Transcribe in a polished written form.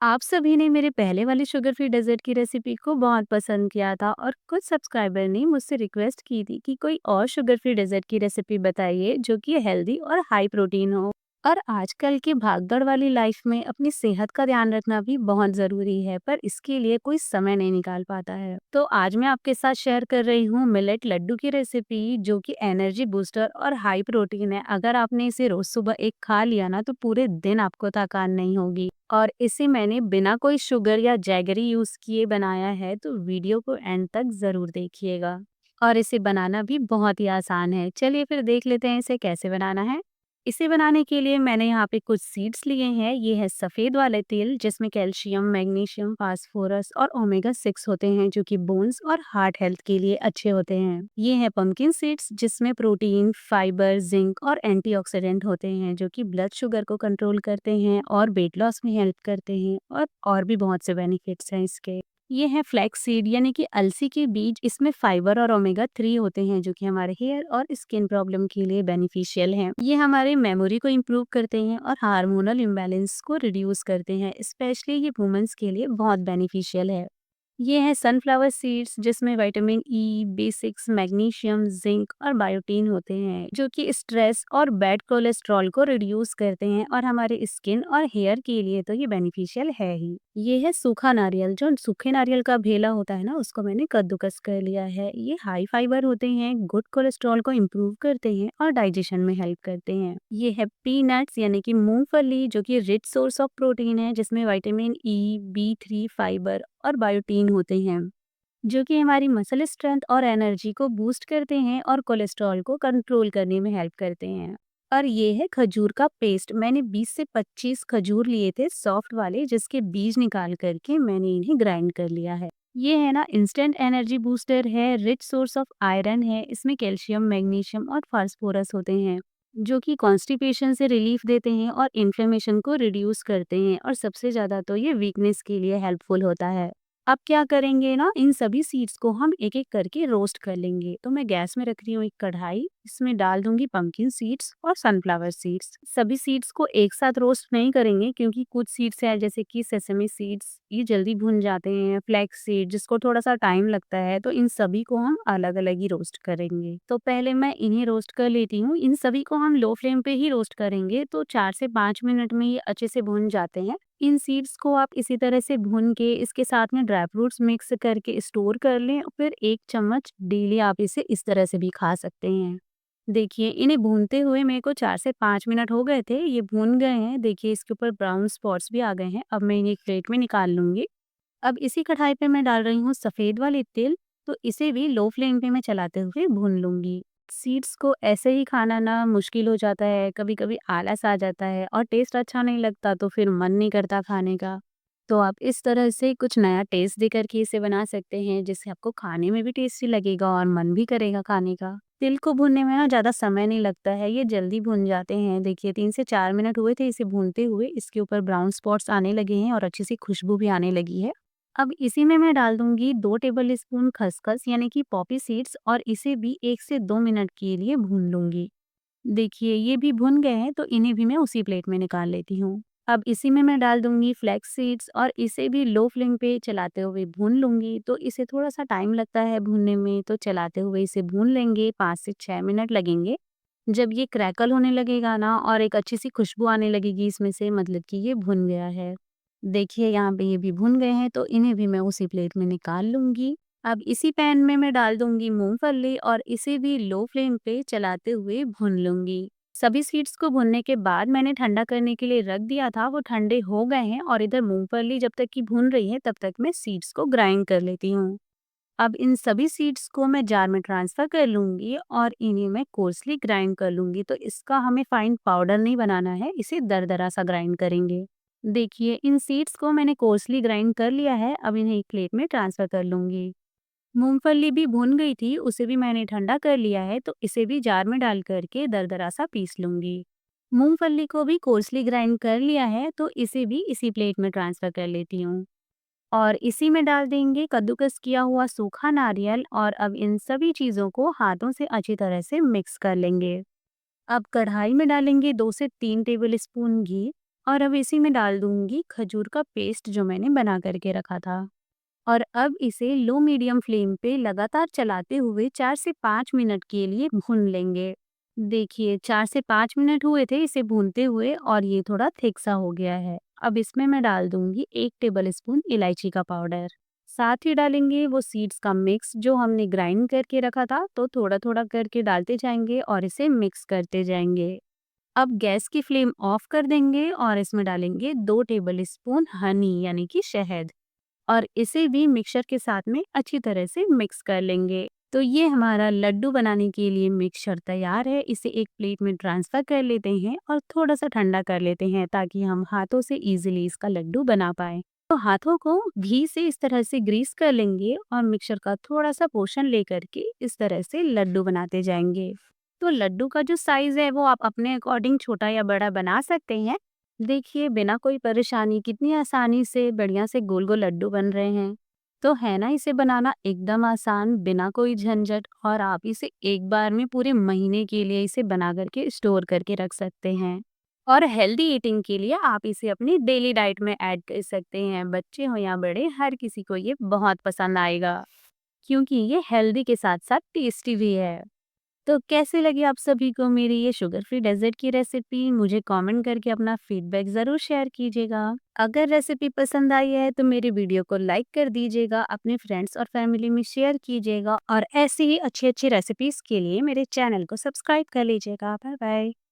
आप सभी ने मेरे पहले वाले शुगर फ्री डेजर्ट की रेसिपी को बहुत पसंद किया था और कुछ सब्सक्राइबर ने मुझसे रिक्वेस्ट की थी कि कोई और शुगर फ्री डेजर्ट की रेसिपी बताइए जो कि हेल्दी और हाई प्रोटीन हो। और आजकल की भागदौड़ वाली लाइफ में अपनी सेहत का ध्यान रखना भी बहुत जरूरी है, पर इसके लिए कोई समय नहीं निकाल पाता है। तो आज मैं आपके साथ शेयर कर रही हूँ मिलेट लड्डू की रेसिपी, जो कि एनर्जी बूस्टर और हाई प्रोटीन है। अगर आपने इसे रोज सुबह एक खा लिया ना, तो पूरे दिन आपको थकान नहीं होगी। और इसे मैंने बिना कोई शुगर या जैगरी यूज किए बनाया है, तो वीडियो को एंड तक जरूर देखिएगा। और इसे बनाना भी बहुत ही आसान है। चलिए फिर देख लेते हैं इसे कैसे बनाना है। इसे बनाने के लिए मैंने यहाँ पे कुछ सीड्स लिए हैं। ये है सफ़ेद वाले तिल, जिसमें कैल्शियम, मैग्नीशियम, फास्फोरस और ओमेगा 6 होते हैं, जो कि बोन्स और हार्ट हेल्थ के लिए अच्छे होते हैं। ये है पंपकिन सीड्स, जिसमें प्रोटीन, फाइबर, जिंक और एंटीऑक्सीडेंट होते हैं, जो कि ब्लड शुगर को कंट्रोल करते हैं और वेट लॉस में हेल्प करते हैं। और भी बहुत से बेनिफिट्स हैं इसके। ये है फ्लैक्स सीड, यानी कि अलसी के बीज। इसमें फाइबर और ओमेगा 3 होते हैं, जो कि हमारे हेयर और स्किन प्रॉब्लम के लिए बेनिफिशियल हैं। ये हमारे मेमोरी को इम्प्रूव करते हैं और हार्मोनल इम्बैलेंस को रिड्यूस करते हैं। स्पेशली ये वुमेन्स के लिए बहुत बेनिफिशियल है। ये है सनफ्लावर सीड्स, जिसमें vitamin E, B6, magnesium, zinc और बायोटीन होते हैं, जो कि स्ट्रेस और बैड कोलेस्ट्रॉल को रिड्यूस करते हैं। और हमारे स्किन और हेयर के लिए तो ये बेनिफिशियल है ही। ये है सूखा नारियल, जो सूखे नारियल का भेला होता है ना, उसको मैंने कद्दूकस कर लिया है। ये हाई फाइबर होते हैं, गुड कोलेस्ट्रॉल को इम्प्रूव करते हैं और डाइजेशन में हेल्प करते हैं। ये है पीनट्स, यानी कि मूंगफली, जो कि रिच सोर्स ऑफ प्रोटीन है, जिसमें विटामिन ई, B3, फाइबर और बायोटीन होते हैं, जो कि हमारी मसल स्ट्रेंथ और एनर्जी को बूस्ट करते हैं और कोलेस्ट्रॉल को कंट्रोल करने में हेल्प करते हैं। और ये है खजूर का पेस्ट। मैंने 20 से 25 खजूर लिए थे, सॉफ्ट वाले, जिसके बीज निकाल करके मैंने इन्हें ग्राइंड कर लिया है। ये है ना इंस्टेंट एनर्जी बूस्टर है, रिच सोर्स ऑफ आयरन है। इसमें कैल्शियम, मैग्नीशियम और फास्फोरस होते हैं, जो कि कॉन्स्टिपेशन से रिलीफ देते हैं और इन्फ्लेमेशन को रिड्यूस करते हैं। और सबसे ज्यादा तो ये वीकनेस के लिए हेल्पफुल होता है। अब क्या करेंगे ना, इन सभी सीड्स को हम एक-एक करके रोस्ट कर लेंगे। तो मैं गैस में रख रही हूँ एक कढ़ाई, इसमें डाल दूंगी पंपकिन सीड्स और सनफ्लावर सीड्स। सभी सीड्स को एक साथ रोस्ट नहीं करेंगे, क्योंकि कुछ सीड्स हैं जैसे कि सेसमी सीड्स, ये जल्दी भुन जाते हैं। फ्लैक्स सीड, जिसको थोड़ा सा टाइम लगता है, तो इन सभी को हम अलग-अलग ही रोस्ट करेंगे। तो पहले मैं इन्हें रोस्ट कर लेती हूँ। इन सभी को हम लो फ्लेम पे ही रोस्ट करेंगे, तो 4 से 5 मिनट में ये अच्छे से भुन जाते हैं। इन सीड्स को आप इसी तरह से भून के इसके साथ में ड्राई फ्रूट्स मिक्स करके स्टोर कर लें। फिर 1 चम्मच डेली आप इसे इस तरह से भी खा सकते हैं। देखिए, इन्हें भूनते हुए मेरे को 4 से 5 मिनट हो गए थे। ये भून गए हैं। देखिए, इसके ऊपर ब्राउन स्पॉट्स भी आ गए हैं। अब मैं इन्हें एक प्लेट में निकाल लूँगी। अब इसी कढ़ाई पे मैं डाल रही हूँ सफ़ेद वाले तिल, तो इसे भी लो फ्लेम पे मैं चलाते हुए भून लूँगी। सीड्स को ऐसे ही खाना ना मुश्किल हो जाता है, कभी-कभी आलस आ जाता है और टेस्ट अच्छा नहीं लगता, तो फिर मन नहीं करता खाने का। तो आप इस तरह से कुछ नया टेस्ट देकर के इसे बना सकते हैं, जिससे आपको खाने में भी टेस्टी लगेगा और मन भी करेगा खाने का। तिल को भूनने में ना ज़्यादा समय नहीं लगता है, ये जल्दी भुन जाते हैं। देखिए, 3 से 4 मिनट हुए थे इसे भूनते हुए, इसके ऊपर ब्राउन स्पॉट्स आने लगे हैं और अच्छी सी खुशबू भी आने लगी है। अब इसी में मैं डाल दूँगी 2 टेबल स्पून खसखस, यानी कि पॉपी सीड्स, और इसे भी 1 से 2 मिनट के लिए भून लूँगी। देखिए, ये भी भुन गए हैं, तो इन्हें भी मैं उसी प्लेट में निकाल लेती हूँ। अब इसी में मैं डाल दूँगी फ्लैक्स सीड्स और इसे भी लो फ्लेम पे चलाते हुए भून लूँगी। तो इसे थोड़ा-सा टाइम लगता है भूनने में, तो चलाते हुए इसे भून लेंगे, 5 से 6 मिनट लगेंगे। जब ये क्रैकल होने लगेगा ना और एक अच्छी-सी खुशबू आने लगेगी इसमें से, मतलब कि ये भुन गया है। देखिए, यहाँ पे ये भी भुन गए हैं, तो इन्हें भी मैं उसी प्लेट में निकाल लूँगी। अब इसी पैन में मैं डाल दूँगी मूँगफली और इसे भी लो फ्लेम पे चलाते हुए भून लूँगी। सभी सीड्स को भुनने के बाद मैंने ठंडा करने के लिए रख दिया था, वो ठंडे हो गए हैं। और इधर मूँगफली जब तक कि भून रही है, तब तक मैं सीड्स को ग्राइंड कर लेती हूँ। अब इन सभी सीड्स को मैं जार में ट्रांसफ़र कर लूँगी और इन्हें मैं कोर्सली ग्राइंड कर लूँगी। तो इसका हमें फाइन पाउडर नहीं बनाना है, इसे दरदरा सा ग्राइंड करेंगे। देखिए, इन सीड्स को मैंने कोर्सली ग्राइंड कर लिया है। अब इन्हें एक प्लेट में ट्रांसफ़र कर लूँगी। मूँगफली भी भून गई थी, उसे भी मैंने ठंडा कर लिया है, तो इसे भी जार में डाल कर के दरदरा सा पीस लूँगी। मूँगफली को भी कोर्सली ग्राइंड कर लिया है, तो इसे भी इसी प्लेट में ट्रांसफ़र कर लेती हूँ। और इसी में डाल देंगे कद्दूकस किया हुआ सूखा नारियल। और अब इन सभी चीज़ों को हाथों से अच्छी तरह से मिक्स कर लेंगे। अब कढ़ाई में डालेंगे 2 से 3 टेबल स्पून घी और अब इसी में डाल दूंगी खजूर का पेस्ट जो मैंने बना करके रखा था। और अब इसे लो मीडियम फ्लेम पे लगातार चलाते हुए 4 से 5 मिनट के लिए भून लेंगे। देखिए 4 से 5 मिनट हुए थे इसे भूनते हुए और ये थोड़ा थिक सा हो गया है। अब इसमें मैं डाल दूंगी 1 टेबल स्पून इलायची का पाउडर। साथ ही डालेंगे वो सीड्स का मिक्स जो हमने ग्राइंड करके रखा था, तो थोड़ा-थोड़ा करके डालते जाएंगे और इसे मिक्स करते जाएंगे। अब गैस की फ्लेम ऑफ कर देंगे और इसमें डालेंगे 2 टेबल स्पून हनी यानी कि शहद और इसे भी मिक्सचर के साथ में अच्छी तरह से मिक्स कर लेंगे। तो ये हमारा लड्डू बनाने के लिए मिक्सचर तैयार है। इसे एक प्लेट में ट्रांसफ़र कर लेते हैं और थोड़ा-सा ठंडा कर लेते हैं ताकि हम हाथों से ईज़िली इसका लड्डू बना पाएँ। तो हाथों को घी से इस तरह से ग्रीस कर लेंगे और मिक्सचर का थोड़ा-सा पोर्शन लेकर के इस तरह से लड्डू बनाते जाएँगे। तो लड्डू का जो साइज़ है वो आप अपने अकॉर्डिंग छोटा या बड़ा बना सकते हैं। देखिए बिना कोई परेशानी कितनी आसानी से बढ़िया से गोल-गोल लड्डू बन रहे हैं। तो है ना इसे बनाना एकदम आसान, बिना कोई झंझट और आप इसे एक बार में पूरे महीने के लिए इसे बना करके स्टोर करके रख सकते हैं। और हेल्दी ईटिंग के लिए आप इसे अपनी डेली डाइट में ऐड कर सकते हैं। बच्चे हो या बड़े, हर किसी को ये बहुत पसंद आएगा क्योंकि ये हेल्दी के साथ-साथ टेस्टी भी है। तो कैसी लगी आप सभी को मेरी ये शुगर फ्री डेज़र्ट की रेसिपी? मुझे कमेंट करके अपना फीडबैक ज़रूर शेयर कीजिएगा। अगर रेसिपी पसंद आई है तो मेरी वीडियो को लाइक कर दीजिएगा, अपने फ्रेंड्स और फैमिली में शेयर कीजिएगा और ऐसी ही अच्छी-अच्छी रेसिपीज़ के लिए मेरे चैनल को सब्सक्राइब कर लीजिएगा। Bye bye.